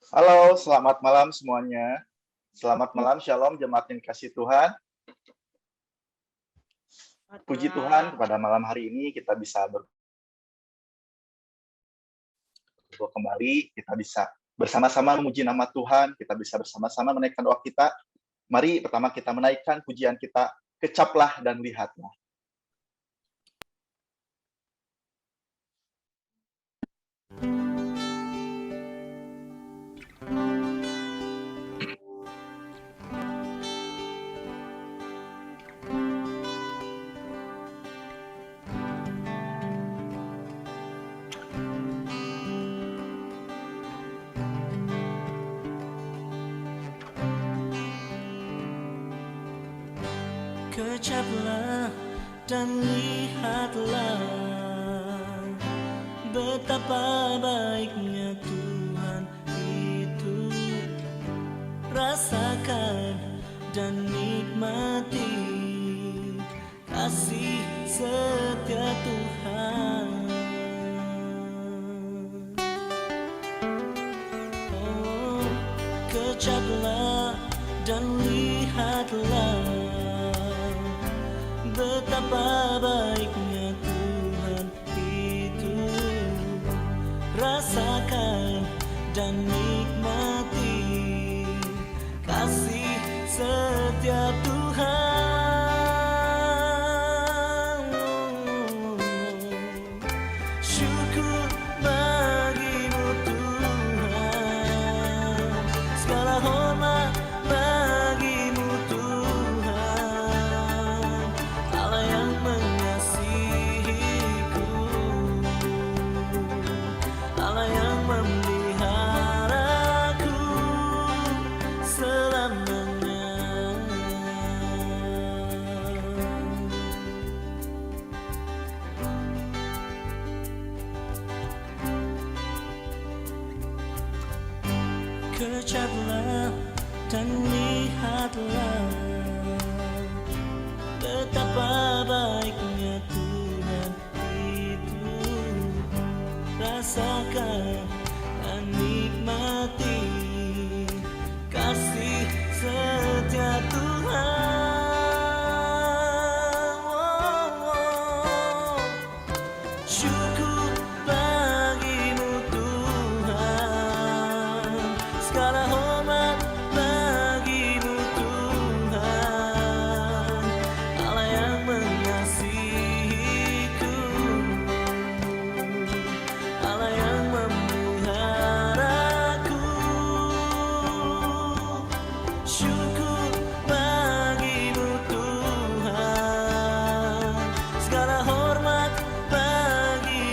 Halo, selamat malam semuanya. Selamat malam, shalom jemaat yang dikasihi Tuhan. Selamat Puji Tuhan malam. pada malam hari ini kita bisa berkumpul kembali, kita bisa bersama-sama memuji nama Tuhan, kita bisa bersama-sama menaikkan doa kita. Mari pertama kita menaikkan pujian kita, kecaplah dan lihatlah. Kecaplah dan lihatlah betapa baiknya Tuhan itu. Rasakan dan nikmati kasih setia Tuhan. Oh, kecaplah dan lihatlah betapa baiknya Tuhan itu. Rasakan dan nikmati kasih setiap Tuhan. Syukur bagimu Tuhan, segala hormat bagimu Tuhan, Allah yang mengasihiku, Allah yang memeliharaku selamanya. Kecaplah dan lihatlah betapa baiknya Tuhan itu. Rasakan dan nikmati kasih setiap Tuhan. Syukur bagimu Tuhan, segala hormat bagimu Tuhan, Allah yang mengasihiku, Allah yang memeliharaku. Syukur bagimu Tuhan, segala hormat bagimu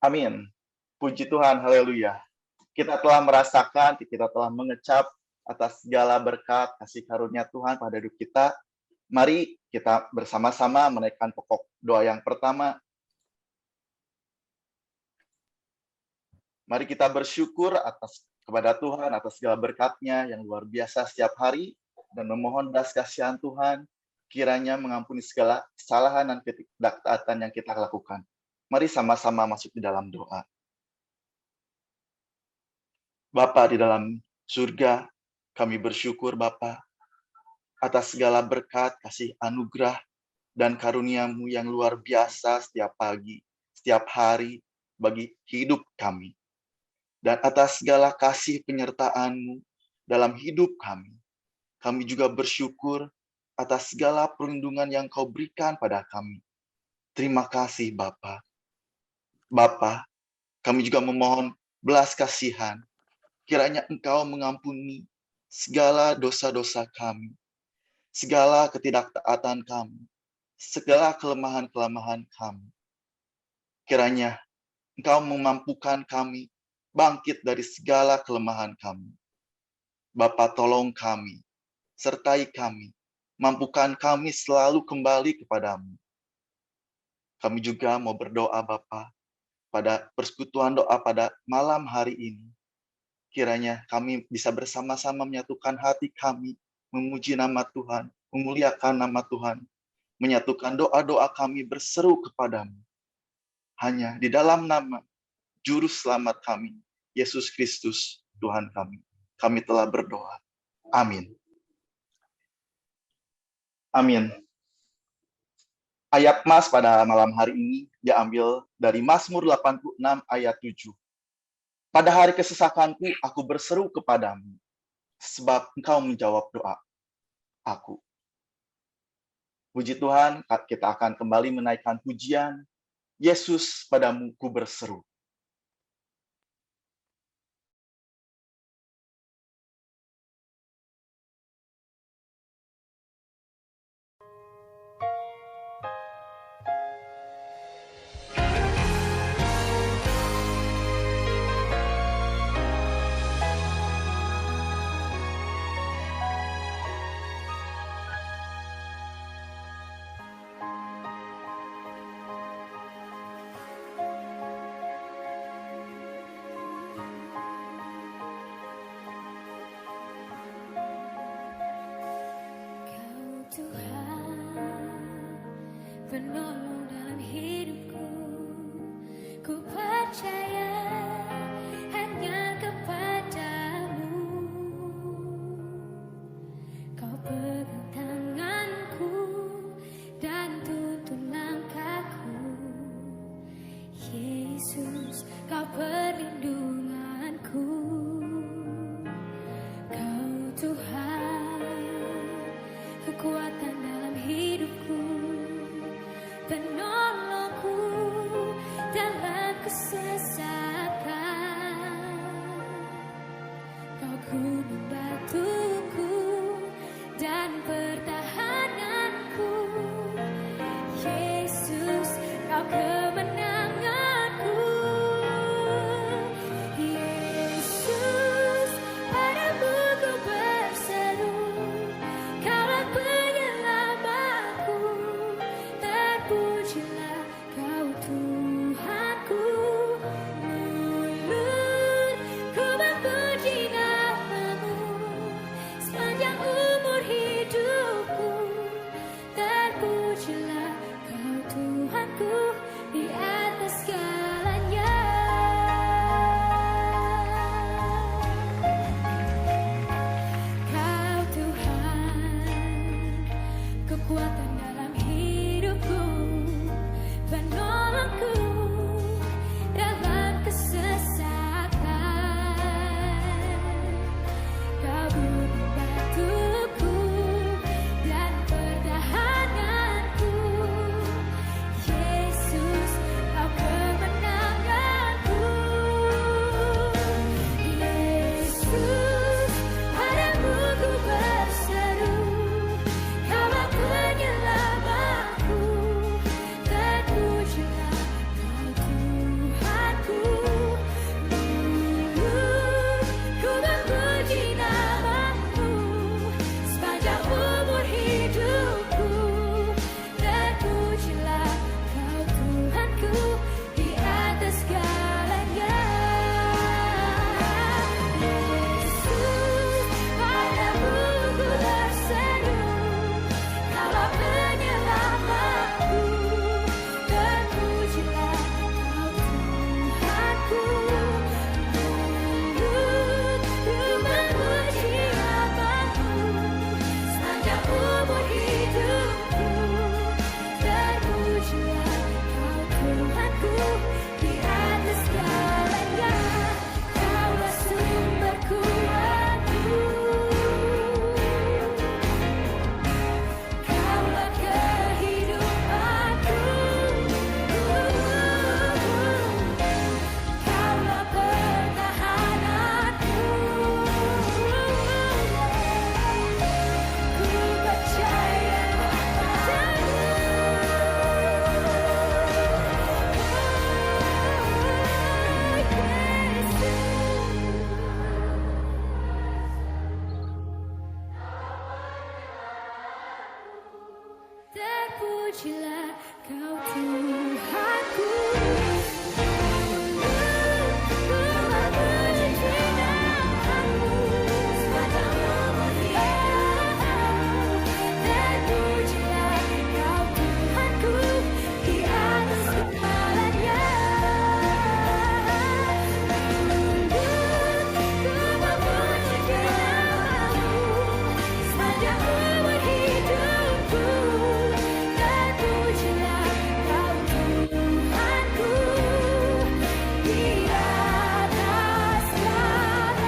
Amin. Puji Tuhan, haleluya. Kita telah merasakan, kita telah mengecap atas segala berkat, kasih karunia Tuhan pada hidup kita. Mari kita bersama-sama menaikkan pokok doa yang pertama. Mari kita bersyukur kepada Tuhan atas segala berkat-Nya yang luar biasa setiap hari dan memohon belas kasihan Tuhan kiranya mengampuni segala kesalahan dan ketidaktaatan yang kita lakukan. Mari sama-sama masuk di dalam doa. Bapa di dalam surga, kami bersyukur Bapa atas segala berkat, kasih anugerah dan karunia-Mu yang luar biasa setiap pagi, setiap hari bagi hidup kami. Dan atas segala kasih penyertaan-Mu dalam hidup kami. Kami juga bersyukur atas segala perlindungan yang Kau berikan pada kami. Terima kasih Bapa. Bapa, kami juga memohon belas kasihan. Kiranya Engkau mengampuni segala dosa-dosa kami, segala ketidaktaatan kami, segala kelemahan-kelemahan kami. Kiranya Engkau memampukan kami bangkit dari segala kelemahan kami. Bapa, tolong kami, sertai kami, mampukan kami selalu kembali kepadamu. Kami juga mau berdoa Bapa, pada persekutuan doa pada malam hari ini. Kiranya kami bisa bersama-sama menyatukan hati kami, memuji nama Tuhan, memuliakan nama Tuhan, menyatukan doa-doa kami berseru kepadamu. Hanya di dalam nama Juru Selamat kami, Yesus Kristus, Tuhan kami. Kami telah berdoa. Amin. Amin. Ayat Mas pada malam hari ini diambil dari Mazmur 86 ayat 7. Pada hari kesesakanku, aku berseru kepadamu, sebab Engkau menjawab doa aku. Puji Tuhan, kita akan kembali menaikkan pujian, Yesus padamu ku berseru. Penolong dalam hidupku, ku percaya hanya kepadamu. Kau pegang tanganku dan tuntun langkahku. Yesus, Kau perlindunganku. Kau Tuhan, kekuatan dalam hidupku, penolongku dalam kesesakan. Kau gunung batuku dan pertahananku. Yesus, Kau kemenanganku. Yesus, padamu ku berseru, Kaulah penyelamatku. Terpujilah Kau Tuhanku. Mulut ku memuji nama-Mu sepanjang umur hidupku. Terpujilah Kau Tuhanku di atas segalanya. Kau Tuhan, kekuatan dalam hidupku, penolongku dalam kesesakan. Kau gunung batuku dan pertahananku. Yesus, Kau kemenanganku. Yesus, padamu ku berseru, Kaulah penyelamatku. terpujilah Kau Tuhanku. Ku memuji namamu sepanjang hidup. Terpujilah Kau Tuhanku di atas segalanya. Ku memuji namamu sepanjang umur hidupku. Terpujilah Kau Tuhanku di atas segalanya.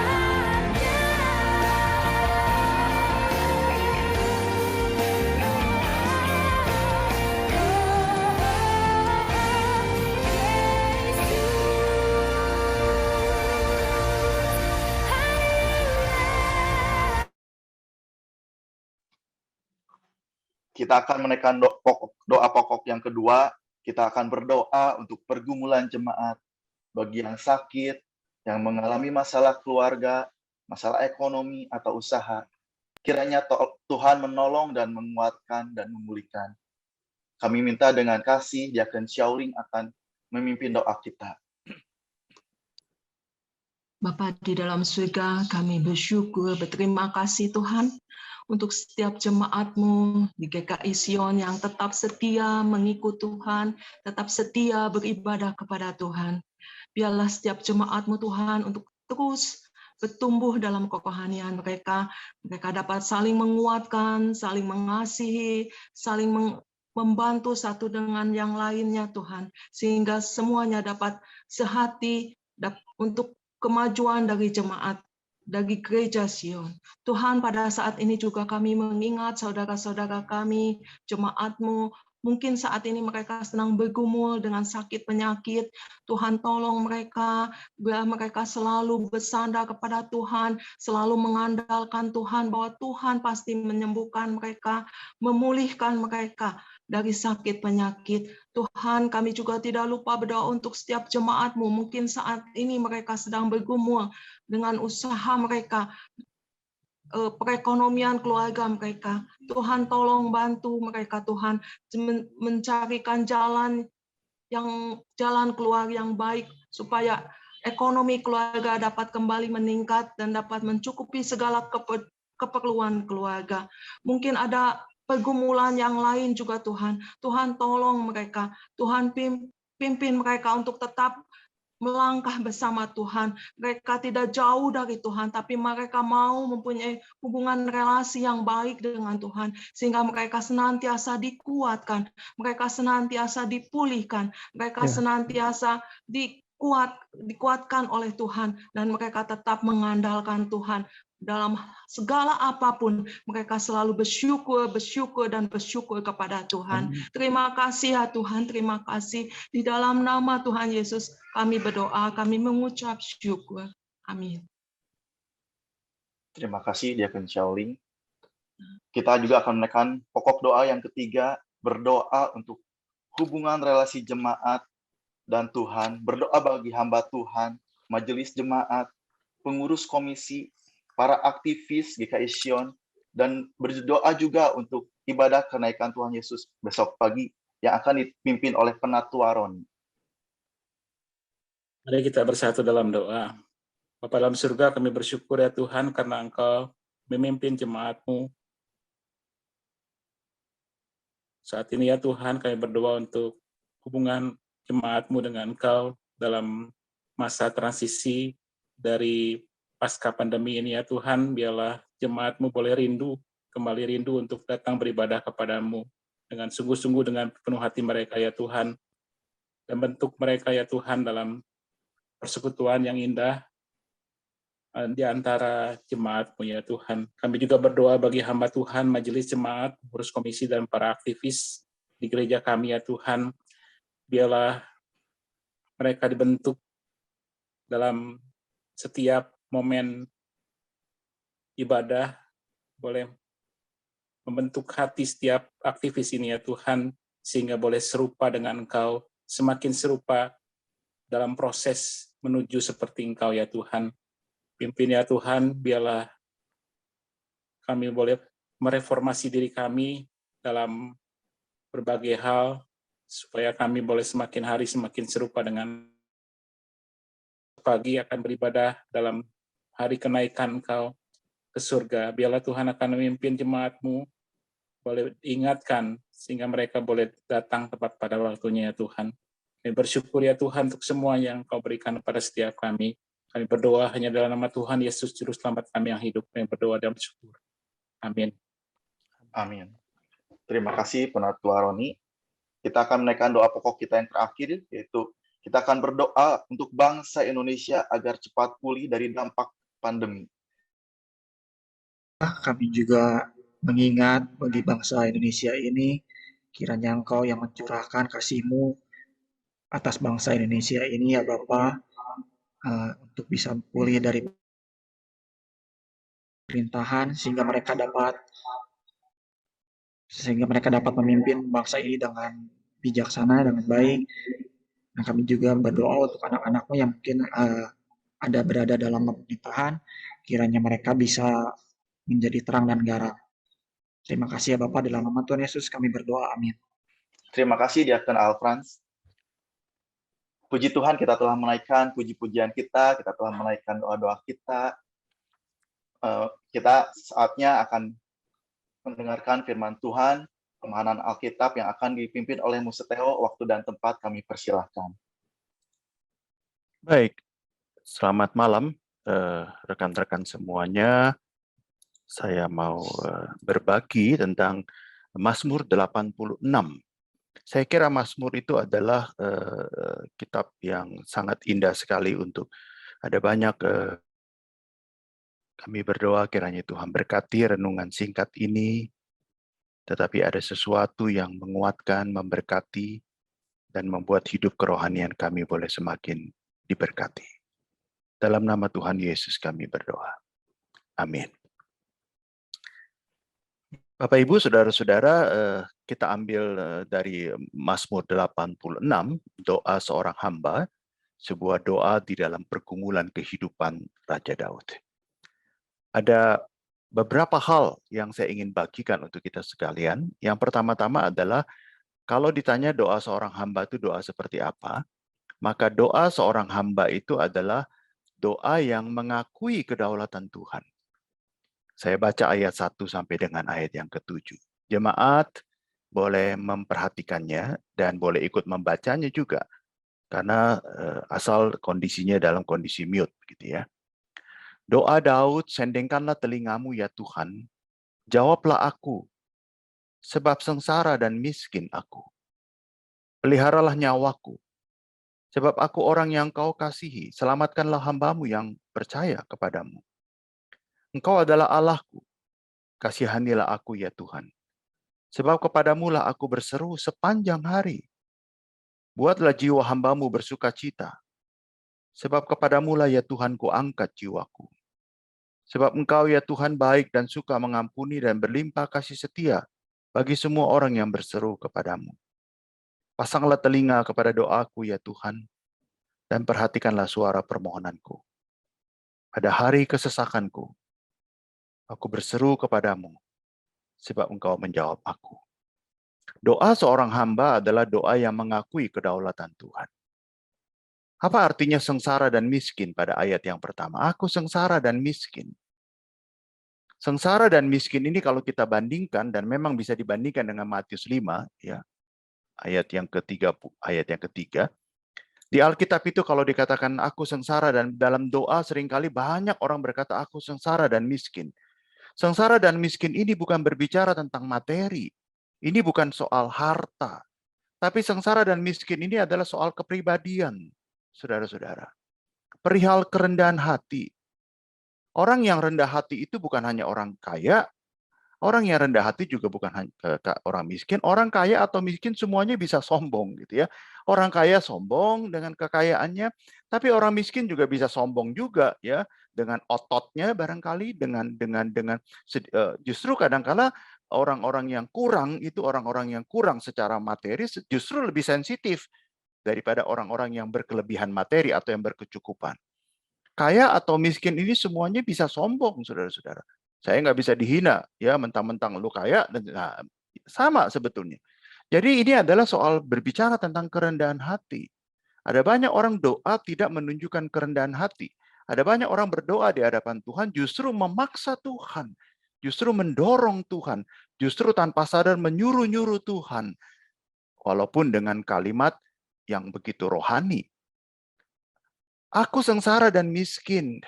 Kita akan menaikkan doa pokok yang kedua. Kita akan berdoa untuk pergumulan jemaat, bagi yang sakit, yang mengalami masalah keluarga, masalah ekonomi atau usaha. Kiranya Tuhan menolong dan menguatkan dan memulihkan. Kami minta dengan kasih, Diakon Xiaoling akan memimpin doa kita. Bapa di dalam surga, kami bersyukur, berterima kasih Tuhan untuk setiap jemaat-Mu di GKI Sion yang tetap setia mengikut Tuhan, tetap setia beribadah kepada Tuhan. Biarlah setiap jemaat-Mu Tuhan untuk terus bertumbuh dalam kerohanian mereka. Mereka dapat saling menguatkan, saling mengasihi, saling membantu satu dengan yang lainnya Tuhan. Sehingga semuanya dapat sehati untuk kemajuan dari jemaat, dari gereja Sion. Tuhan, pada saat ini juga kami mengingat saudara-saudara kami, jemaat-Mu, mungkin saat ini mereka sedang bergumul dengan sakit penyakit. Tuhan tolong mereka, biar mereka selalu bersandar kepada Tuhan, selalu mengandalkan Tuhan bahwa Tuhan pasti menyembuhkan mereka, memulihkan mereka dari sakit penyakit. Tuhan, kami juga tidak lupa berdoa untuk setiap jemaat-Mu. Mungkin saat ini mereka sedang bergumul dengan usaha mereka, perekonomian keluarga mereka. Tuhan tolong bantu mereka, Tuhan, mencarikan jalan keluar yang baik supaya ekonomi keluarga dapat kembali meningkat dan dapat mencukupi segala keperluan keluarga. Mungkin ada pergumulan yang lain juga Tuhan. Tuhan tolong mereka. Tuhan pimpin mereka untuk tetap melangkah bersama Tuhan. Mereka tidak jauh dari Tuhan, tapi mereka mau mempunyai hubungan relasi yang baik dengan Tuhan, sehingga mereka senantiasa dikuatkan, mereka senantiasa dipulihkan, mereka senantiasa dikuatkan oleh Tuhan, dan mereka tetap mengandalkan Tuhan. Dalam segala apapun, mereka selalu bersyukur kepada Tuhan. Terima kasih ya Tuhan, terima kasih. Di dalam nama Tuhan Yesus, kami berdoa, kami mengucap syukur. Amin. Terima kasih, Diakon Xiaoling. Kita juga akan menaikkan pokok doa yang ketiga, berdoa untuk hubungan relasi jemaat dan Tuhan, berdoa bagi hamba Tuhan, majelis jemaat, pengurus komisi, para aktivis GKI Sion, dan berdoa juga untuk ibadah kenaikan Tuhan Yesus besok pagi yang akan dipimpin oleh Penatua Roni. Mari kita bersatu dalam doa. Bapa dalam surga, kami bersyukur ya Tuhan karena Engkau memimpin jemaat-Mu. Saat ini ya Tuhan, kami berdoa untuk hubungan jemaat-Mu dengan Engkau dalam masa transisi dari pasca pandemi ini ya Tuhan. Biarlah jemaat-Mu boleh kembali rindu untuk datang beribadah kepada-Mu dengan sungguh-sungguh, dengan penuh hati mereka ya Tuhan. Dan bentuk mereka ya Tuhan dalam persekutuan yang indah di antara jemaat-Mu ya Tuhan. Kami juga berdoa bagi hamba Tuhan, majelis jemaat, pengurus komisi, dan para aktivis di gereja kami ya Tuhan. Biarlah mereka dibentuk dalam setiap momen ibadah, boleh membentuk hati setiap aktivis ini ya Tuhan, sehingga boleh serupa dengan Engkau, semakin serupa dalam proses menuju seperti Engkau ya Tuhan. Pimpin ya Tuhan, biarlah kami boleh mereformasi diri kami dalam berbagai hal, supaya kami boleh semakin hari semakin serupa dengan pagi akan beribadah dalam hari kenaikan Engkau ke surga. Biarlah Tuhan akan memimpin jemaat-Mu, boleh diingatkan sehingga mereka boleh datang tepat pada waktunya ya Tuhan. Kami bersyukur ya Tuhan untuk semua yang Kau berikan kepada setiap kami. Kami berdoa hanya dalam nama Tuhan Yesus Juru Selamat kami yang hidup. Kami berdoa dan bersyukur. Amin. Amin. Terima kasih Penatua Roni. Kita akan menaikkan doa pokok kita yang terakhir, yaitu kita akan berdoa untuk bangsa Indonesia agar cepat pulih dari dampak pandemi. Kami juga mengingat bagi bangsa Indonesia ini, kiranya Engkau yang mencurahkan kasih-Mu atas bangsa Indonesia ini ya Bapa, untuk bisa pulih dari pemerintahan sehingga mereka dapat memimpin bangsa ini dengan bijaksana, dengan baik. Dan kami juga berdoa untuk anak-anak-Mu yang mungkin ada berada dalam pemerintahan, kiranya mereka bisa menjadi terang dan garam. Terima kasih ya Bapak, dalam nama Tuhan Yesus kami berdoa, amin. Terima kasih Diakon Alfrans. Puji Tuhan kita telah menaikkan puji-pujian kita telah menaikkan doa-doa kita. Kita saatnya akan mendengarkan firman Tuhan, pemahaman Alkitab yang akan dipimpin oleh Museteo. Waktu dan tempat kami persilahkan. Baik, selamat malam rekan-rekan semuanya. Saya mau berbagi tentang Mazmur 86. Saya kira Mazmur itu adalah kitab yang sangat indah sekali untuk ada banyak kami berdoa kiranya Tuhan berkati renungan singkat ini, tetapi ada sesuatu yang menguatkan, memberkati, dan membuat hidup kerohanian kami boleh semakin diberkati. Dalam nama Tuhan Yesus kami berdoa. Amin. Bapak Ibu, saudara-saudara, kita ambil dari Mazmur 86, doa seorang hamba, sebuah doa di dalam pergumulan kehidupan Raja Daud. Ada beberapa hal yang saya ingin bagikan untuk kita sekalian. Yang pertama-tama adalah, kalau ditanya doa seorang hamba itu doa seperti apa, maka doa seorang hamba itu adalah doa yang mengakui kedaulatan Tuhan. Saya baca ayat 1 sampai dengan ayat yang ke-7. Jemaat boleh memperhatikannya dan boleh ikut membacanya juga. Karena asal kondisinya dalam kondisi mute gitu ya. Doa Daud, sendengkanlah telingamu ya Tuhan, jawablah aku, sebab sengsara dan miskin aku. Peliharalah nyawaku, sebab aku orang yang kau kasihi, selamatkanlah hambamu yang percaya kepadamu. Engkau adalah Allahku, kasihanilah aku ya Tuhan. Sebab kepadamulah aku berseru sepanjang hari. Buatlah jiwa hambamu bersuka cita. Sebab kepadamulah ya Tuhanku angkat jiwaku. Sebab Engkau ya Tuhan baik dan suka mengampuni dan berlimpah kasih setia bagi semua orang yang berseru kepadamu. Pasanglah telinga kepada doaku ya Tuhan, dan perhatikanlah suara permohonanku. Pada hari kesesakanku, aku berseru kepadamu, sebab Engkau menjawab aku. Doa seorang hamba adalah doa yang mengakui kedaulatan Tuhan. Apa artinya sengsara dan miskin pada ayat yang pertama? Aku sengsara dan miskin. Sengsara dan miskin ini kalau kita bandingkan, dan memang bisa dibandingkan dengan Matius 5, ya, ayat yang ketiga. Di Alkitab itu kalau dikatakan aku sengsara, dan dalam doa seringkali banyak orang berkata aku sengsara dan miskin. Sengsara dan miskin ini bukan berbicara tentang materi. Ini bukan soal harta. Tapi sengsara dan miskin ini adalah soal kepribadian, saudara-saudara. Perihal kerendahan hati. Orang yang rendah hati itu bukan hanya orang kaya. Orang yang rendah hati juga bukan hanya orang miskin. Orang kaya atau miskin semuanya bisa sombong gitu ya. Orang kaya sombong dengan kekayaannya, tapi orang miskin juga bisa sombong juga ya, dengan ototnya barangkali, dengan justru kadang-kala orang-orang yang kurang itu orang-orang yang kurang secara materi justru lebih sensitif daripada orang-orang yang berkelebihan materi atau yang berkecukupan. Kaya atau miskin ini semuanya bisa sombong, saudara-saudara. Saya nggak bisa dihina, ya mentang-mentang lu kaya, dan nah, sama sebetulnya. Jadi ini adalah soal berbicara tentang kerendahan hati. Ada banyak orang doa tidak menunjukkan kerendahan hati. Ada banyak orang berdoa di hadapan Tuhan justru memaksa Tuhan. Justru mendorong Tuhan. Justru tanpa sadar menyuruh-nyuruh Tuhan. Walaupun dengan kalimat yang begitu rohani. Aku sengsara dan miskin.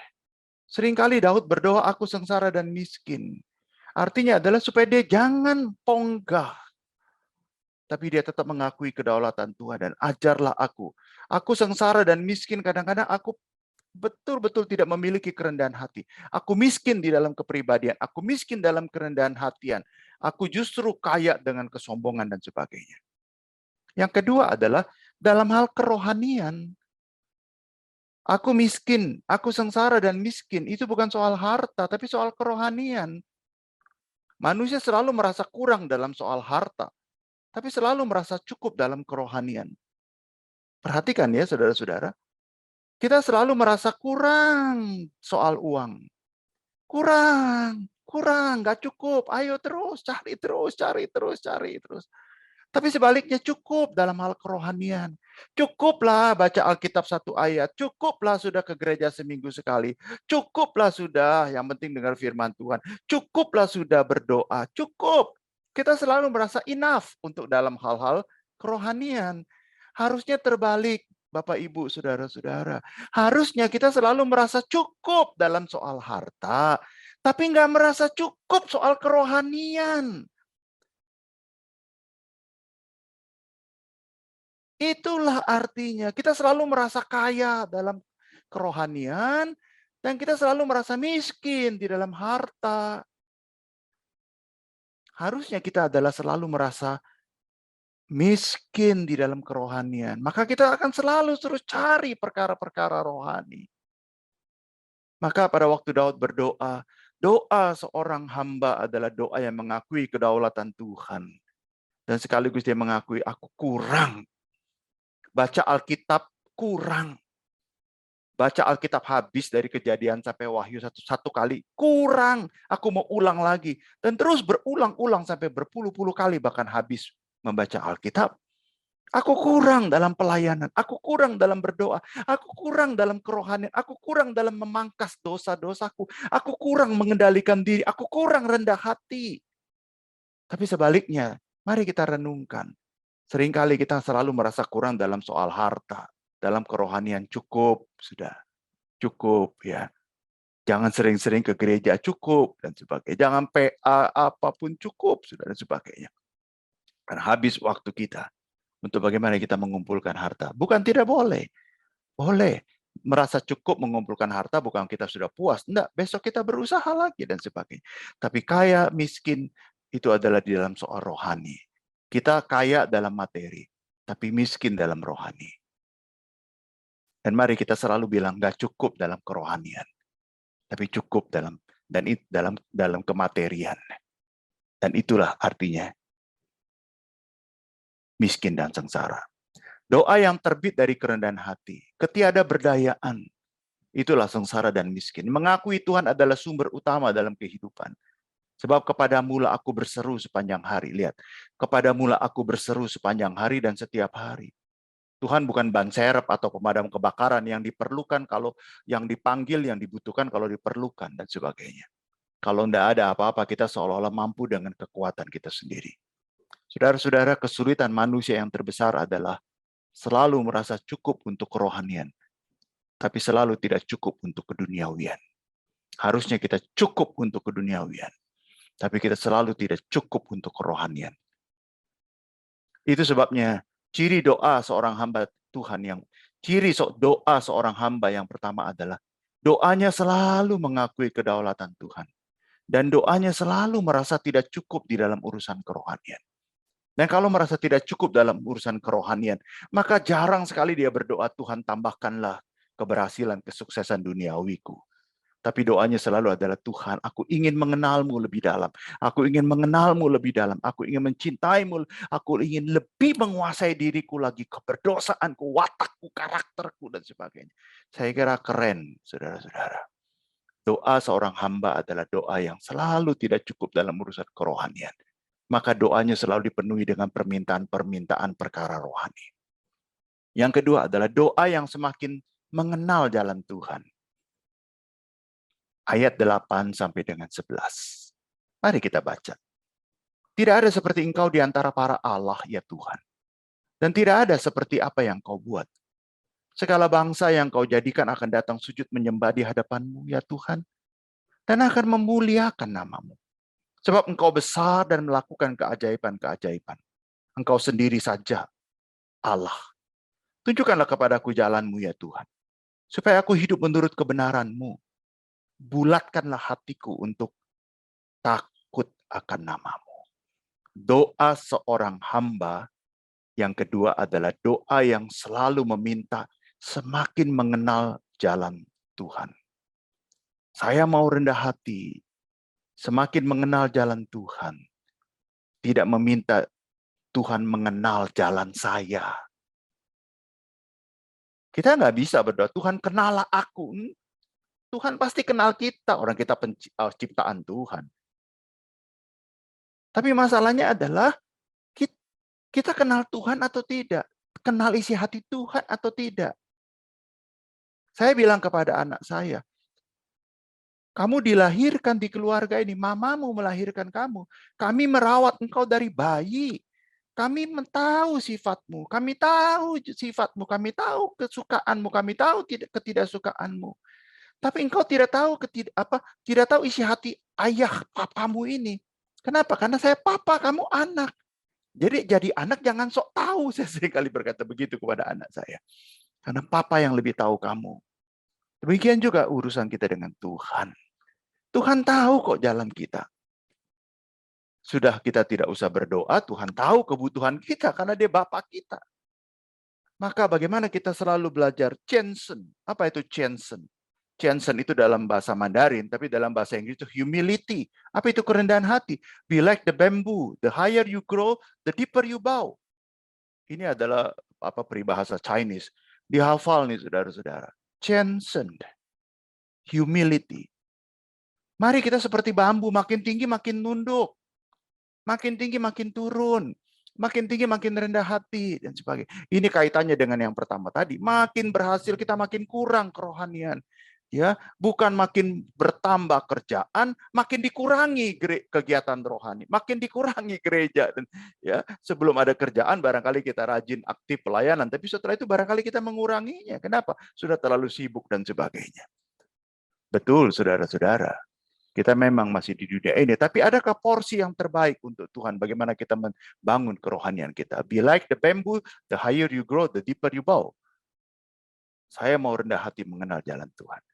Seringkali Daud berdoa, aku sengsara dan miskin. Artinya adalah supaya dia jangan ponggah. Tapi dia tetap mengakui kedaulatan Tuhan dan ajarlah aku. Aku sengsara dan miskin, kadang-kadang aku betul-betul tidak memiliki kerendahan hati. Aku miskin di dalam kepribadian, aku miskin dalam kerendahan hatian. Aku justru kaya dengan kesombongan dan sebagainya. Yang kedua adalah dalam hal kerohanian. Aku miskin, aku sengsara dan miskin. Itu bukan soal harta, tapi soal kerohanian. Manusia selalu merasa kurang dalam soal harta, tapi selalu merasa cukup dalam kerohanian. Perhatikan ya saudara-saudara, kita selalu merasa kurang soal uang. Kurang, nggak cukup. Ayo terus, cari terus. Tapi sebaliknya cukup dalam hal kerohanian. Cukuplah baca Alkitab 1 ayat. Cukuplah sudah ke gereja seminggu sekali. Cukuplah sudah, yang penting dengar firman Tuhan. Cukuplah sudah berdoa. Cukup. Kita selalu merasa enough untuk dalam hal-hal kerohanian. Harusnya terbalik, Bapak, Ibu, Saudara-saudara. Harusnya kita selalu merasa cukup dalam soal harta. Tapi nggak merasa cukup soal kerohanian. Itulah artinya kita selalu merasa kaya dalam kerohanian dan kita selalu merasa miskin di dalam harta. Harusnya kita adalah selalu merasa miskin di dalam kerohanian. Maka kita akan selalu terus cari perkara-perkara rohani. Maka pada waktu Daud berdoa, doa seorang hamba adalah doa yang mengakui kedaulatan Tuhan. Dan sekaligus dia mengakui, aku kurang. Baca Alkitab kurang. Baca Alkitab habis dari Kejadian sampai Wahyu satu kali. Kurang. Aku mau ulang lagi. Dan terus berulang-ulang sampai berpuluh-puluh kali bahkan habis membaca Alkitab. Aku kurang dalam pelayanan. Aku kurang dalam berdoa. Aku kurang dalam kerohanian. Aku kurang dalam memangkas dosa-dosaku. Aku kurang mengendalikan diri. Aku kurang rendah hati. Tapi sebaliknya, mari kita renungkan. Seringkali kita selalu merasa kurang dalam soal harta, dalam kerohanian cukup, sudah cukup ya. Jangan sering-sering ke gereja cukup dan sebagainya. Jangan PA apapun cukup sudah dan sebagainya. Karena habis waktu kita untuk bagaimana kita mengumpulkan harta. Bukan tidak boleh. Boleh. Merasa cukup mengumpulkan harta bukan kita sudah puas. Enggak, besok kita berusaha lagi dan sebagainya. Tapi kaya, miskin itu adalah di dalam soal rohani. Kita kaya dalam materi, tapi miskin dalam rohani. Dan mari kita selalu bilang nggak cukup dalam kerohanian, tapi cukup dalam kematerian. Dan itulah artinya miskin dan sengsara. Doa yang terbit dari kerendahan hati, ketiada berdayaan, itulah sengsara dan miskin. Mengakui Tuhan adalah sumber utama dalam kehidupan. Sebab kepadamu lah aku berseru sepanjang hari. Lihat, kepadamu lah aku berseru sepanjang hari dan setiap hari. Tuhan bukan ban serep atau pemadam kebakaran yang diperlukan kalau yang dipanggil, yang dibutuhkan kalau diperlukan dan sebagainya. Kalau tidak ada apa-apa, kita seolah-olah mampu dengan kekuatan kita sendiri. Saudara-saudara, kesulitan manusia yang terbesar adalah selalu merasa cukup untuk kerohanian, tapi selalu tidak cukup untuk keduniawian. Harusnya kita cukup untuk keduniawian, tapi kita selalu tidak cukup untuk kerohanian. Itu sebabnya ciri doa seorang hamba Tuhan doa seorang hamba yang pertama adalah doanya selalu mengakui kedaulatan Tuhan. Dan doanya selalu merasa tidak cukup di dalam urusan kerohanian. Dan kalau merasa tidak cukup dalam urusan kerohanian, maka jarang sekali dia berdoa, Tuhan tambahkanlah keberhasilan, kesuksesan duniawiku. Tapi doanya selalu adalah, Tuhan, aku ingin mengenalmu lebih dalam. Aku ingin mengenalmu lebih dalam. Aku ingin mencintaimu. Aku ingin lebih menguasai diriku lagi. Keberdosaanku, watakku, karakterku, dan sebagainya. Saya kira keren, saudara-saudara. Doa seorang hamba adalah doa yang selalu tidak cukup dalam urusan kerohanian. maka doanya selalu dipenuhi dengan permintaan-permintaan perkara rohani. Yang kedua adalah doa yang semakin mengenal jalan Tuhan. Ayat 8 sampai dengan 11. Mari kita baca. Tidak ada seperti Engkau di antara para Allah, ya Tuhan. Dan tidak ada seperti apa yang Kau buat. Segala bangsa yang Kau jadikan akan datang sujud menyembah di hadapan-Mu, ya Tuhan. Dan akan memuliakan nama-Mu. Sebab Engkau besar dan melakukan keajaiban-keajaiban. Engkau sendiri saja, Allah. Tunjukkanlah kepadaku jalan-Mu, ya Tuhan. Supaya aku hidup menurut kebenaran-Mu. Bulatkanlah hatiku untuk takut akan nama-Mu. Doa seorang hamba yang kedua adalah doa yang selalu meminta semakin mengenal jalan Tuhan. Saya mau rendah hati, semakin mengenal jalan Tuhan. Tidak meminta Tuhan mengenal jalan saya. Kita nggak bisa berdoa, Tuhan kenalah aku. Tuhan pasti kenal kita, orang kita ciptaan Tuhan. Tapi masalahnya adalah kita kenal Tuhan atau tidak? Kenal isi hati Tuhan atau tidak? Saya bilang kepada anak saya, kamu dilahirkan di keluarga ini, mamamu melahirkan kamu. Kami merawat engkau dari bayi. Kami tahu sifatmu, kami tahu sifatmu, kami tahu kesukaanmu, kami tahu ketidaksukaanmu. Tapi engkau tidak tahu isi hati ayah papamu ini. Kenapa? Karena saya papa, kamu anak. Jadi anak jangan sok tahu. Saya seringkali berkata begitu kepada anak saya. Karena papa yang lebih tahu kamu. Demikian juga urusan kita dengan Tuhan. Tuhan tahu kok jalan kita. Sudah kita tidak usah berdoa, Tuhan tahu kebutuhan kita karena Dia Bapa kita. Maka bagaimana kita selalu belajar Chensen? Apa itu Chensen? Chensen itu dalam bahasa Mandarin, tapi dalam bahasa Inggris itu humility. Apa itu kerendahan hati? Be like the bamboo, the higher you grow, the deeper you bow. Ini adalah peribahasa Chinese. Dihafal nih saudara-saudara. Chensen, humility. Mari kita seperti bambu, makin tinggi makin nunduk. Makin tinggi makin turun. Makin tinggi makin rendah hati dan sebagainya. Ini kaitannya dengan yang pertama tadi. Makin berhasil kita makin kurang kerohanian. Ya, bukan makin bertambah kerjaan, makin dikurangi kegiatan rohani, makin dikurangi gereja. Dan ya, sebelum ada kerjaan barangkali kita rajin aktif pelayanan, tapi setelah itu barangkali kita menguranginya. Kenapa? Sudah terlalu sibuk dan sebagainya. Betul, saudara-saudara. Kita memang masih di dunia ini, tapi adakah porsi yang terbaik untuk Tuhan? Bagaimana kita membangun kerohanian kita? Be like the bamboo, the higher you grow, the deeper you bow. Saya mau rendah hati mengenal jalan Tuhan.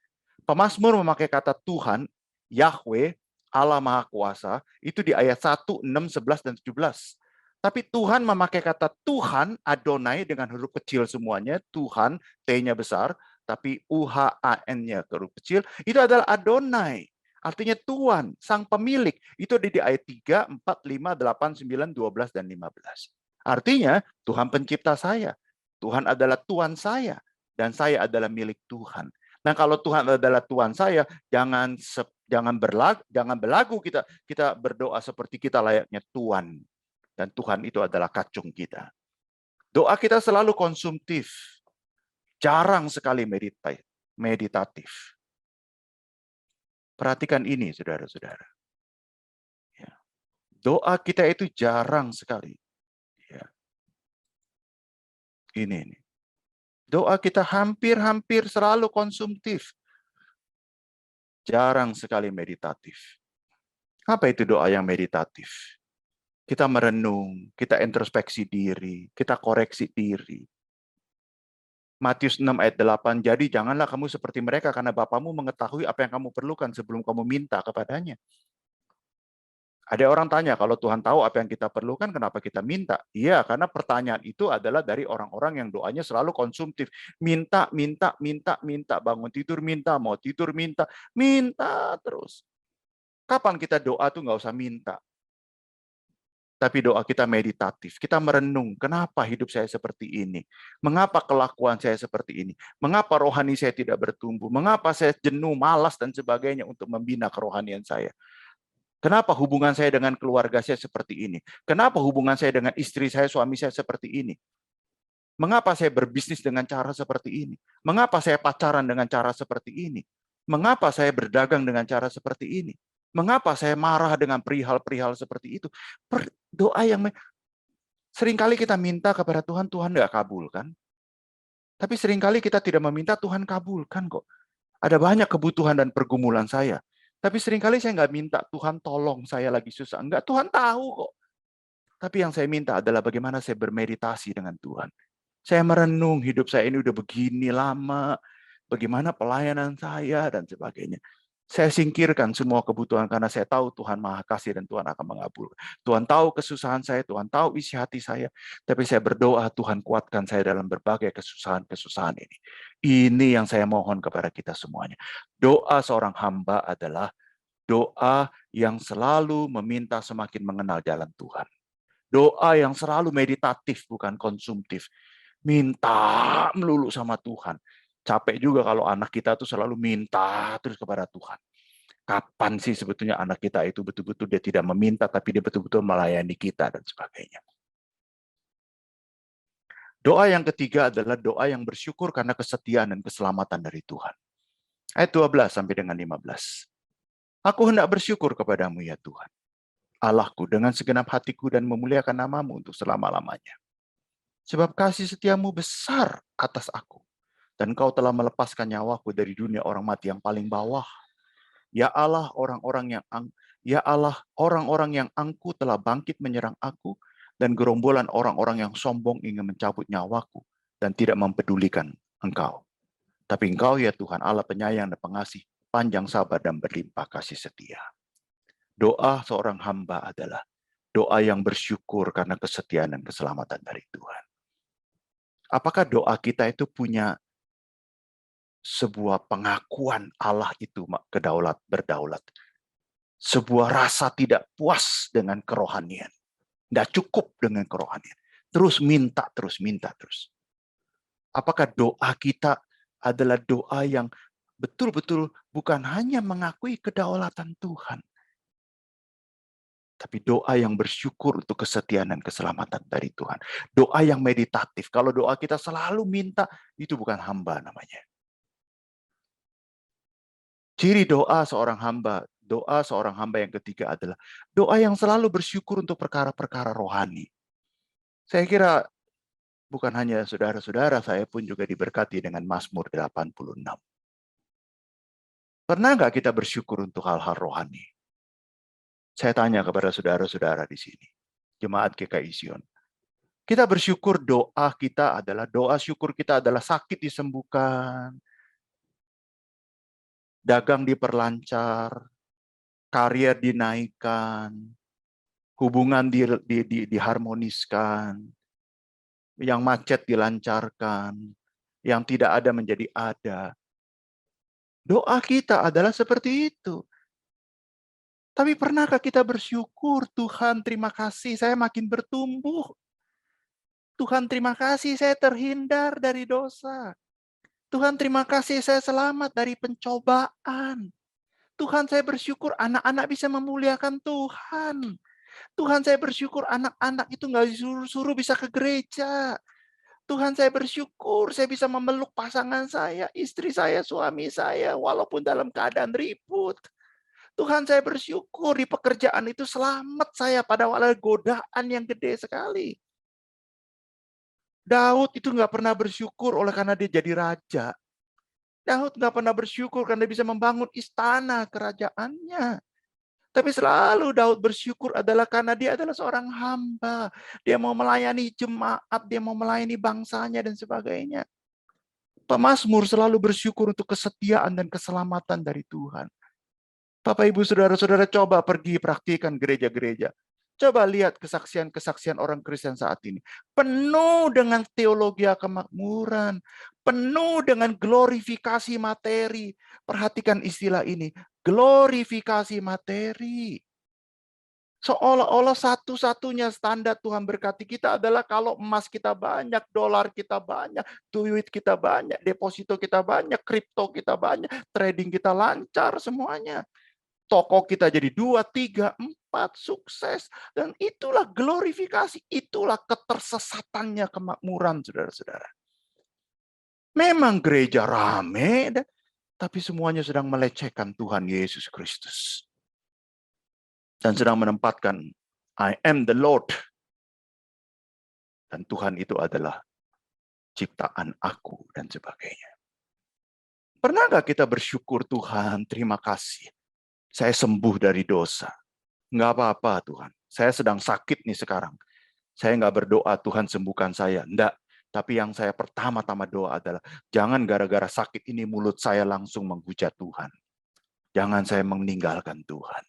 Pemazmur memakai kata Tuhan, Yahweh, Allah Maha Kuasa, itu di ayat 1, 6, 11, dan 17. Tapi Tuhan memakai kata Tuhan, Adonai dengan huruf kecil semuanya, Tuhan, T-nya besar, tapi U-H-A-N-nya huruf kecil, itu adalah Adonai. Artinya Tuhan, Sang Pemilik. Itu di ayat 3, 4, 5, 8, 9, 12, dan 15. Artinya Tuhan pencipta saya. Tuhan adalah Tuhan saya. Dan saya adalah milik Tuhan. Nah, kalau Tuhan adalah Tuhan saya, jangan berlagu kita berdoa seperti kita layaknya Tuhan. Dan Tuhan itu adalah kacung kita. Doa kita selalu konsumtif. Jarang sekali meditatif. Perhatikan ini, saudara-saudara. Ya. Doa kita itu jarang sekali. Ya. Ini. Doa kita hampir selalu konsumtif. Jarang sekali meditatif. Apa itu doa yang meditatif? Kita merenung, kita introspeksi diri, kita koreksi diri. Matius 6 ayat 8, jadi janganlah kamu seperti mereka karena Bapamu mengetahui apa yang kamu perlukan sebelum kamu minta kepadanya. Ada orang tanya, kalau Tuhan tahu apa yang kita perlukan, kenapa kita minta? Iya, karena pertanyaan itu adalah dari orang-orang yang doanya selalu konsumtif. Minta, bangun tidur minta, mau tidur minta terus. Kapan kita doa tuh nggak usah minta. Tapi doa kita meditatif, kita merenung, kenapa hidup saya seperti ini? Mengapa kelakuan saya seperti ini? Mengapa rohani saya tidak bertumbuh? Mengapa saya jenuh, malas, dan sebagainya untuk membina kerohanian saya? Kenapa hubungan saya dengan keluarga saya seperti ini? Kenapa hubungan saya dengan istri saya, suami saya seperti ini? Mengapa saya berbisnis dengan cara seperti ini? Mengapa saya pacaran dengan cara seperti ini? Mengapa saya berdagang dengan cara seperti ini? Mengapa saya marah dengan perihal-perihal seperti itu? Doa yang seringkali kita minta kepada Tuhan, Tuhan nggak kabulkan. Tapi seringkali kita tidak meminta, Tuhan kabulkan kok. Ada banyak kebutuhan dan pergumulan saya. Tapi seringkali saya nggak minta, Tuhan tolong saya lagi susah. Enggak, Tuhan tahu kok. Tapi yang saya minta adalah bagaimana saya bermeditasi dengan Tuhan. Saya merenung hidup saya ini udah begini lama, bagaimana pelayanan saya dan sebagainya. Saya singkirkan semua kebutuhan karena saya tahu Tuhan Maha Kasih dan Tuhan akan mengabulkan. Tuhan tahu kesusahan saya, Tuhan tahu isi hati saya, tapi saya berdoa Tuhan kuatkan saya dalam berbagai kesusahan-kesusahan ini. Ini yang saya mohon kepada kita semuanya. Doa seorang hamba adalah doa yang selalu meminta semakin mengenal jalan Tuhan. Doa yang selalu meditatif, bukan konsumtif. Minta melulu sama Tuhan. Capek juga kalau anak kita tuh selalu minta terus kepada Tuhan. Kapan sih sebetulnya anak kita itu betul-betul dia tidak meminta, tapi dia betul-betul melayani kita dan sebagainya. Doa yang ketiga adalah doa yang bersyukur karena kesetiaan dan keselamatan dari Tuhan. Ayat 12 sampai dengan 15. Aku hendak bersyukur kepadamu ya Tuhan, Allahku, dengan segenap hatiku dan memuliakan namamu untuk selama-lamanya. Sebab kasih setiamu besar atas aku. Dan kau telah melepaskan nyawaku dari dunia orang mati yang paling bawah. Ya Allah, orang-orang yang angkuh telah bangkit menyerang aku, dan gerombolan orang-orang yang sombong ingin mencabut nyawaku dan tidak mempedulikan Engkau. Tapi Engkau ya Tuhan Allah penyayang dan pengasih, panjang sabar dan berlimpah kasih setia. Doa seorang hamba adalah doa yang bersyukur karena kesetiaan dan keselamatan dari Tuhan. Apakah doa kita itu punya sebuah pengakuan Allah itu berdaulat. Sebuah rasa tidak puas dengan kerohanian. Tidak cukup dengan kerohanian. Terus minta. Apakah doa kita adalah doa yang betul-betul bukan hanya mengakui kedaulatan Tuhan, tapi doa yang bersyukur untuk kesetiaan dan keselamatan dari Tuhan. Doa yang meditatif. Kalau doa kita selalu minta, itu bukan hamba namanya. Ciri doa seorang hamba yang ketiga adalah doa yang selalu bersyukur untuk perkara-perkara rohani. Saya kira bukan hanya saudara-saudara, saya pun juga diberkati dengan Mazmur 86. Pernah nggak kita bersyukur untuk hal-hal rohani? Saya tanya kepada saudara-saudara di sini, Jemaat GKI Sion. Kita bersyukur doa syukur kita adalah sakit disembuhkan, dagang diperlancar, karier dinaikkan, hubungan diharmoniskan, yang macet dilancarkan, yang tidak ada menjadi ada. Doa kita adalah seperti itu. Tapi pernahkah kita bersyukur, Tuhan terima kasih saya makin bertumbuh. Tuhan terima kasih saya terhindar dari dosa. Tuhan terima kasih saya selamat dari pencobaan. Tuhan saya bersyukur anak-anak bisa memuliakan Tuhan. Tuhan saya bersyukur anak-anak itu nggak disuruh-suruh bisa ke gereja. Tuhan saya bersyukur saya bisa memeluk pasangan saya, istri saya, suami saya, walaupun dalam keadaan ribut. Tuhan saya bersyukur di pekerjaan itu selamat saya pada godaan yang gede sekali. Daud itu nggak pernah bersyukur oleh karena dia jadi raja. Daud nggak pernah bersyukur karena dia bisa membangun istana kerajaannya. Tapi selalu Daud bersyukur adalah karena dia adalah seorang hamba. Dia mau melayani jemaat, dia mau melayani bangsanya dan sebagainya. Pemazmur selalu bersyukur untuk kesetiaan dan keselamatan dari Tuhan. Bapak, Ibu, Saudara-saudara, coba pergi praktikan gereja-gereja. Coba lihat kesaksian-kesaksian orang Kristen saat ini. Penuh dengan teologi kemakmuran. Penuh dengan glorifikasi materi. Perhatikan istilah ini. Glorifikasi materi. Seolah-olah satu-satunya standar Tuhan berkati kita adalah kalau emas kita banyak, dolar kita banyak, duit kita banyak, deposito kita banyak, kripto kita banyak, trading kita lancar semuanya. Toko kita jadi 2, 3, 4, sukses. Dan itulah glorifikasi, itulah ketersesatannya kemakmuran, saudara-saudara. Memang gereja rame, tapi semuanya sedang melecehkan Tuhan Yesus Kristus. Dan sedang menempatkan, I am the Lord. Dan Tuhan itu adalah ciptaan aku, dan sebagainya. Pernah nggak kita bersyukur, Tuhan, terima kasih. Saya sembuh dari dosa. Nggak apa-apa, Tuhan. Saya sedang sakit nih sekarang. Saya nggak berdoa, Tuhan sembuhkan saya. Nggak. Tapi yang saya pertama-tama doa adalah, jangan gara-gara sakit ini mulut saya langsung menghujat Tuhan. Jangan saya meninggalkan Tuhan.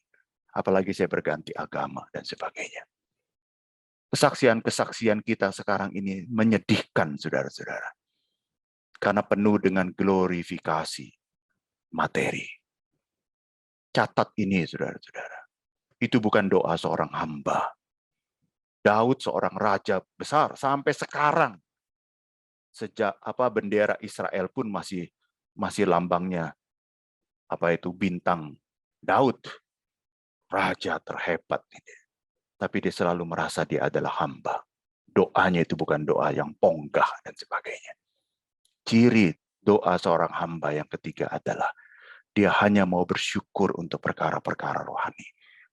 Apalagi saya berganti agama dan sebagainya. Kesaksian-kesaksian kita sekarang ini menyedihkan, saudara-saudara. Karena penuh dengan glorifikasi materi. Catat ini, saudara-saudara. Itu bukan doa seorang hamba. Daud seorang raja besar sampai sekarang. Sejak bendera Israel pun masih lambangnya bintang Daud, raja terhebat ini. Tapi dia selalu merasa dia adalah hamba. Doanya itu bukan doa yang ponggah dan sebagainya. Ciri doa seorang hamba yang ketiga adalah dia hanya mau bersyukur untuk perkara-perkara rohani.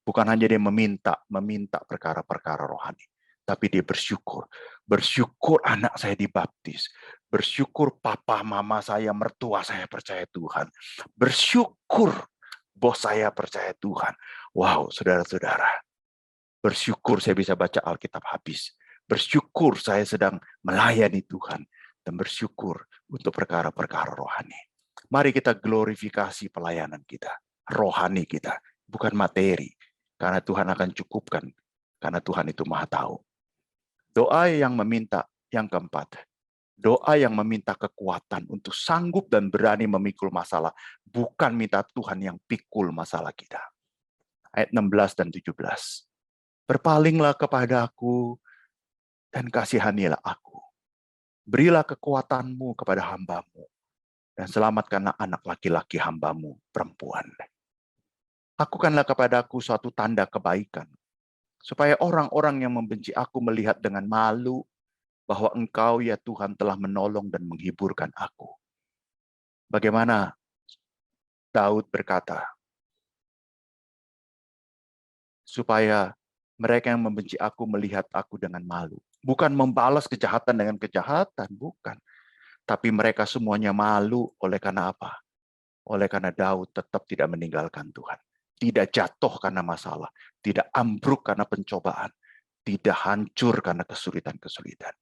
Bukan hanya dia meminta perkara-perkara rohani, tapi dia bersyukur. Bersyukur anak saya dibaptis. Bersyukur papa, mama saya, mertua saya percaya Tuhan. Bersyukur bos saya percaya Tuhan. Wow, saudara-saudara. Bersyukur saya bisa baca Alkitab habis. Bersyukur saya sedang melayani Tuhan. Dan bersyukur untuk perkara-perkara rohani. Mari kita glorifikasi pelayanan kita. Rohani kita. Bukan materi. Karena Tuhan akan cukupkan. Karena Tuhan itu Maha Tahu. Doa yang meminta, yang keempat. Doa yang meminta kekuatan untuk sanggup dan berani memikul masalah. Bukan minta Tuhan yang pikul masalah kita. Ayat 16 dan 17. Berpalinglah kepadaku dan kasihanilah aku. Berilah kekuatanmu kepada hambamu. Dan selamatkanlah anak laki-laki hambamu perempuan. Lakukanlah kepadaku suatu tanda kebaikan. Supaya orang-orang yang membenci aku melihat dengan malu bahwa Engkau ya Tuhan telah menolong dan menghiburkan aku. Bagaimana Daud berkata, supaya mereka yang membenci aku melihat aku dengan malu. Bukan membalas kejahatan dengan kejahatan, bukan. Tapi mereka semuanya malu oleh karena apa? Oleh karena Daud tetap tidak meninggalkan Tuhan. Tidak jatuh karena masalah. Tidak ambruk karena pencobaan. Tidak hancur karena kesulitan-kesulitan.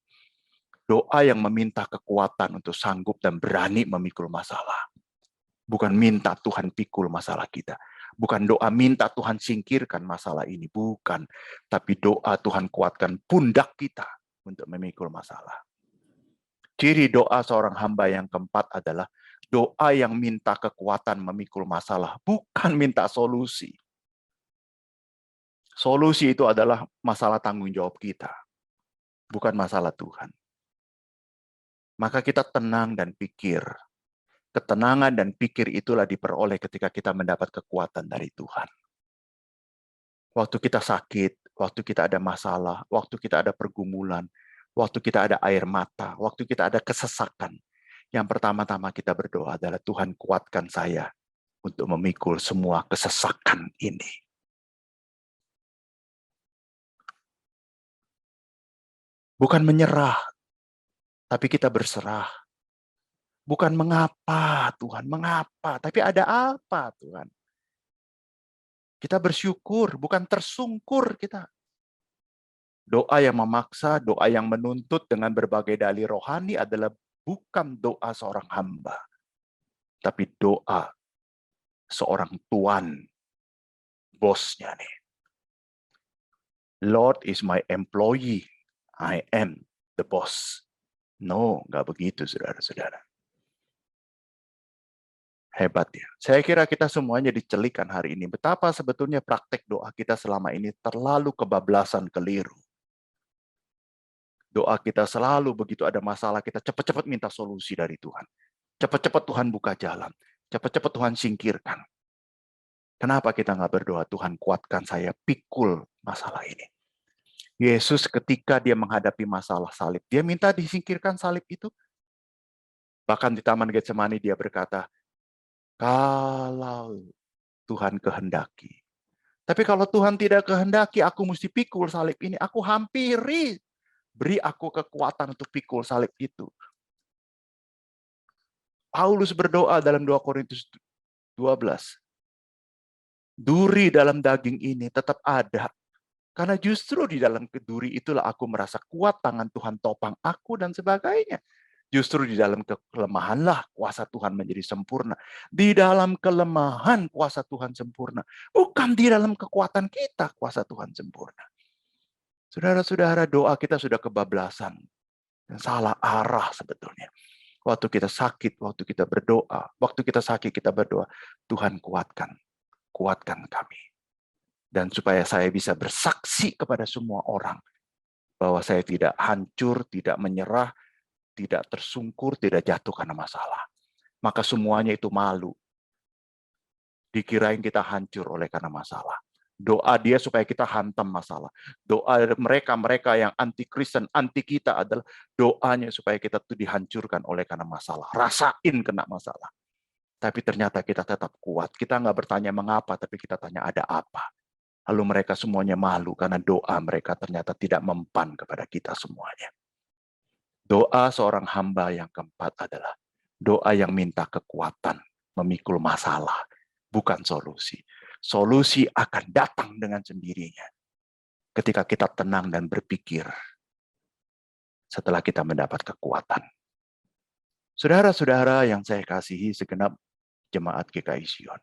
Doa yang meminta kekuatan untuk sanggup dan berani memikul masalah. Bukan minta Tuhan pikul masalah kita. Bukan doa minta Tuhan singkirkan masalah ini. Bukan. Tapi doa Tuhan kuatkan pundak kita untuk memikul masalah. Ciri doa seorang hamba yang keempat adalah doa yang minta kekuatan memikul masalah. Bukan minta solusi. Solusi itu adalah masalah tanggung jawab kita. Bukan masalah Tuhan. Maka kita tenang dan pikir. Ketenangan dan pikir itulah diperoleh ketika kita mendapat kekuatan dari Tuhan. Waktu kita sakit, waktu kita ada masalah, waktu kita ada pergumulan, waktu kita ada air mata, waktu kita ada kesesakan. Yang pertama-tama kita berdoa adalah Tuhan kuatkan saya untuk memikul semua kesesakan ini. Bukan menyerah, tapi kita berserah. Bukan mengapa Tuhan, mengapa, tapi ada apa Tuhan. Kita bersyukur, bukan tersungkur kita. Doa yang memaksa, doa yang menuntut dengan berbagai dalih rohani adalah bukan doa seorang hamba. Tapi doa seorang tuan, bosnya nih. Lord is my employee, I am the boss. No, nggak begitu saudara-saudara. Hebat ya. Saya kira kita semuanya dicelikan hari ini. Betapa sebetulnya praktek doa kita selama ini terlalu kebablasan, keliru. Doa kita selalu begitu ada masalah, kita cepat-cepat minta solusi dari Tuhan. Cepat-cepat Tuhan buka jalan. Cepat-cepat Tuhan singkirkan. Kenapa kita nggak berdoa, Tuhan kuatkan saya, pikul masalah ini. Yesus ketika dia menghadapi masalah salib, dia minta disingkirkan salib itu. Bahkan di Taman Getsemani dia berkata, kalau Tuhan kehendaki. Tapi kalau Tuhan tidak kehendaki, aku mesti pikul salib ini. Aku hampiri. Beri aku kekuatan untuk pikul salib itu. Paulus berdoa dalam 2 Korintus 12. Duri dalam daging ini tetap ada. Karena justru di dalam keduri itulah aku merasa kuat, tangan Tuhan topang aku dan sebagainya. Justru di dalam kelemahanlah kuasa Tuhan menjadi sempurna. Di dalam kelemahan kuasa Tuhan sempurna. Bukan di dalam kekuatan kita kuasa Tuhan sempurna. Saudara-saudara, doa kita sudah kebablasan. Dan salah arah sebetulnya. Waktu kita sakit, waktu kita berdoa. Waktu kita sakit, kita berdoa. Tuhan kuatkan. Kuatkan kami. Dan supaya saya bisa bersaksi kepada semua orang. Bahwa saya tidak hancur, tidak menyerah, tidak tersungkur, tidak jatuh karena masalah. Maka semuanya itu malu. Dikirain kita hancur oleh karena masalah. Doa dia supaya kita hantam masalah. Doa mereka yang anti Kristen, anti kita adalah doanya supaya kita tuh dihancurkan oleh karena masalah. Rasain kena masalah. Tapi ternyata kita tetap kuat. Kita nggak bertanya mengapa, tapi kita tanya ada apa. Lalu mereka semuanya malu karena doa mereka ternyata tidak mempan kepada kita semuanya. Doa seorang hamba yang keempat adalah doa yang minta kekuatan, memikul masalah, bukan solusi. Solusi akan datang dengan sendirinya ketika kita tenang dan berpikir setelah kita mendapat kekuatan. Saudara-saudara yang saya kasihi segenap jemaat GKI Sion.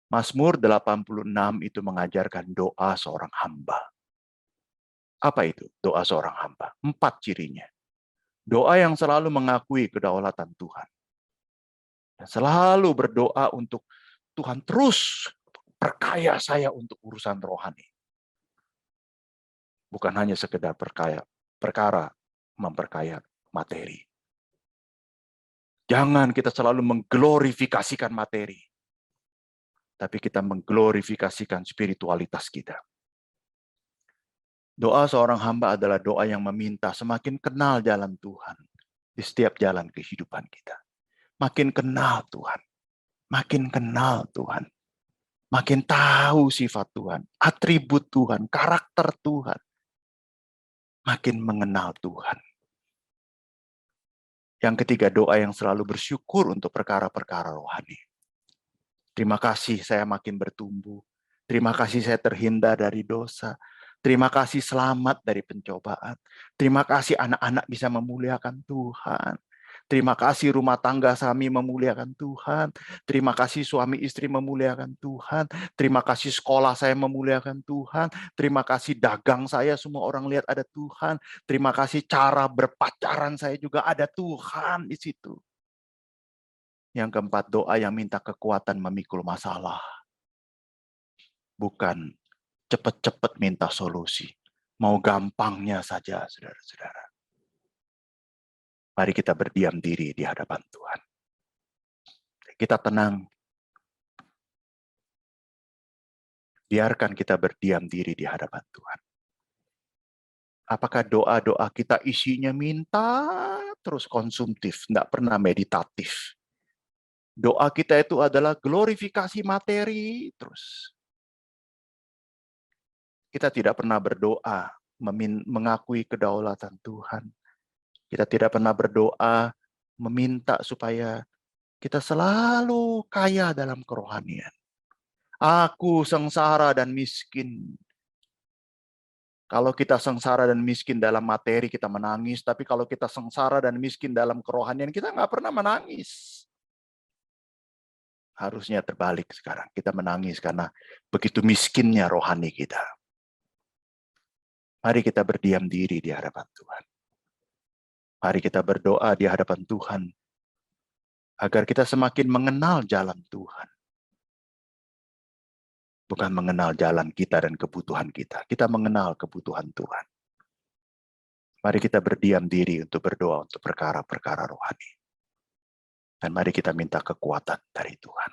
Mazmur 86 itu mengajarkan doa seorang hamba. Apa itu doa seorang hamba? 4 cirinya. Doa yang selalu mengakui kedaulatan Tuhan. Dan selalu berdoa untuk Tuhan terus perkaya saya untuk urusan rohani. Bukan hanya sekedar perkara memperkaya materi. Jangan kita selalu mengglorifikasikan materi. Tapi kita mengglorifikasikan spiritualitas kita. Doa seorang hamba adalah doa yang meminta semakin kenal jalan Tuhan di setiap jalan kehidupan kita. Makin kenal Tuhan, makin kenal Tuhan, makin tahu sifat Tuhan, atribut Tuhan, karakter Tuhan, makin mengenal Tuhan. Yang ketiga, doa yang selalu bersyukur untuk perkara-perkara rohani. Terima kasih saya makin bertumbuh. Terima kasih saya terhindar dari dosa. Terima kasih selamat dari pencobaan. Terima kasih anak-anak bisa memuliakan Tuhan. Terima kasih rumah tangga kami memuliakan Tuhan. Terima kasih suami istri memuliakan Tuhan. Terima kasih sekolah saya memuliakan Tuhan. Terima kasih dagang saya semua orang lihat ada Tuhan. Terima kasih cara berpacaran saya juga ada Tuhan di situ. Yang keempat, doa yang minta kekuatan memikul masalah. Bukan cepat-cepat minta solusi. Mau gampangnya saja, saudara-saudara. Mari kita berdiam diri di hadapan Tuhan. Kita tenang. Biarkan kita berdiam diri di hadapan Tuhan. Apakah doa-doa kita isinya minta terus konsumtif, tidak pernah meditatif? Doa kita itu adalah glorifikasi materi terus. Kita tidak pernah berdoa mengakui kedaulatan Tuhan. Kita tidak pernah berdoa meminta supaya kita selalu kaya dalam kerohanian. Aku sengsara dan miskin. Kalau kita sengsara dan miskin dalam materi kita menangis, tapi kalau kita sengsara dan miskin dalam kerohanian kita nggak pernah menangis. Harusnya terbalik sekarang. Kita menangis karena begitu miskinnya rohani kita. Mari kita berdiam diri di hadapan Tuhan. Mari kita berdoa di hadapan Tuhan. Agar kita semakin mengenal jalan Tuhan. Bukan mengenal jalan kita dan kebutuhan kita. Kita mengenal kebutuhan Tuhan. Mari kita berdiam diri untuk berdoa untuk perkara-perkara rohani. Dan mari kita minta kekuatan dari Tuhan.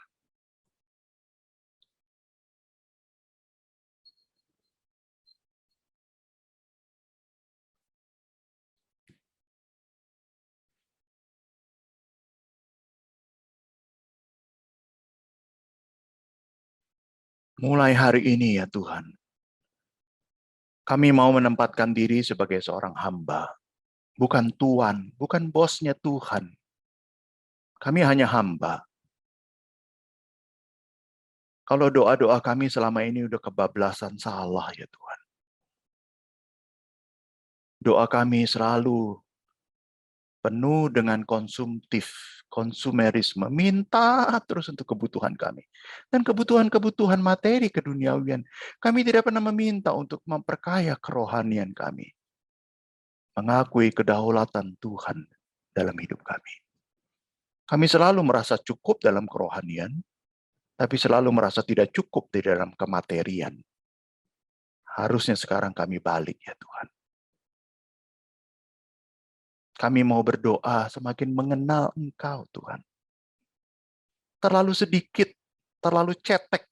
mulai hari ini ya Tuhan, kami mau menempatkan diri sebagai seorang hamba, bukan tuan, bukan bosnya Tuhan. Kami hanya hamba. Kalau doa-doa kami selama ini udah kebablasan salah ya Tuhan. Doa kami selalu penuh dengan konsumerisme, minta terus untuk kebutuhan kami. Dan kebutuhan-kebutuhan materi keduniawian, kami tidak pernah meminta untuk memperkaya kerohanian kami. Mengakui kedaulatan Tuhan dalam hidup kami. Kami selalu merasa cukup dalam kerohanian, tapi selalu merasa tidak cukup di dalam kematerian. Harusnya sekarang kami balik ya Tuhan. Kami mau berdoa semakin mengenal Engkau Tuhan. Terlalu sedikit, terlalu cetek,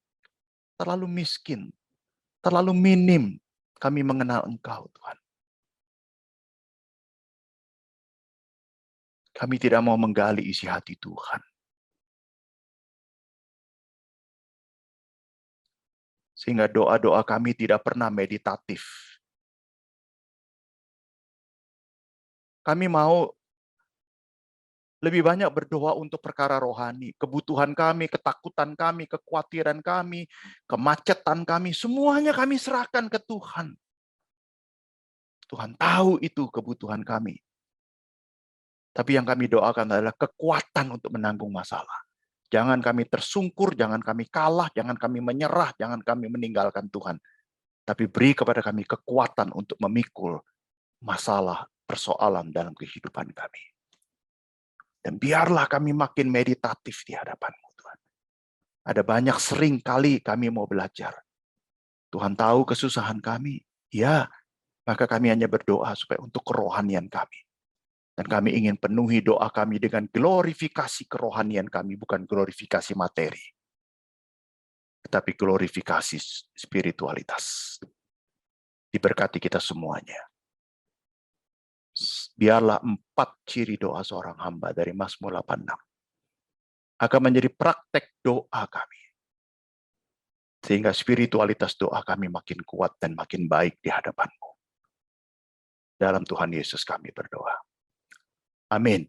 terlalu miskin, terlalu minim kami mengenal Engkau Tuhan. Kami tidak mau menggali isi hati Tuhan. Sehingga doa-doa kami tidak pernah meditatif. Kami mau lebih banyak berdoa untuk perkara rohani. Kebutuhan kami, ketakutan kami, kekhawatiran kami, kemacetan kami, semuanya kami serahkan ke Tuhan. Tuhan tahu itu kebutuhan kami. Tapi yang kami doakan adalah kekuatan untuk menanggung masalah. Jangan kami tersungkur, jangan kami kalah, jangan kami menyerah, jangan kami meninggalkan Tuhan. Tapi beri kepada kami kekuatan untuk memikul masalah, persoalan dalam kehidupan kami. Dan biarlah kami makin meditatif di hadapan-Mu, Tuhan. Ada banyak sering kali kami mau belajar. Tuhan tahu kesusahan kami. Ya, maka kami hanya berdoa supaya untuk kerohanian kami. Dan kami ingin penuhi doa kami dengan glorifikasi kerohanian kami, bukan glorifikasi materi. Tetapi glorifikasi spiritualitas. Diberkati kita semuanya. Biarlah 4 ciri doa seorang hamba dari Mazmur 86 akan menjadi praktek doa kami. Sehingga spiritualitas doa kami makin kuat dan makin baik di hadapan-Mu. Dalam Tuhan Yesus kami berdoa. Amin.